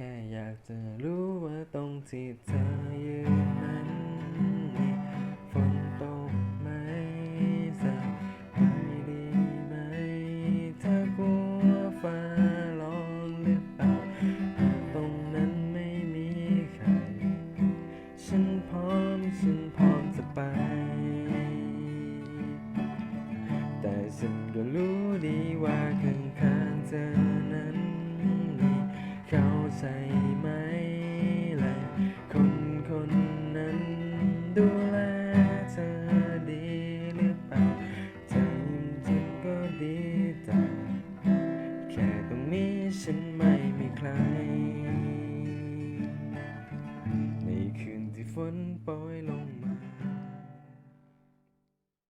ค่อยากจะรู้ว่าตรงที่เธอยืนนั้นมีฝนตกไหมสบายดีไหมเธอกลัวฟ้าร้องหรือเปล่าหากตรงนั้นไม่มีใครฉันพร้อมจะไปแต่ฉันก็รู้ดีว่าข้างๆเธอนั้นมีเขาใช่ไหมและคนนั้นดูแลเธอดีหรือเปล่าเธอยิ้มก็ดีแต่แค่ตรงนี้ฉันไม่มีใครในคืนที่ฝนโปรยลง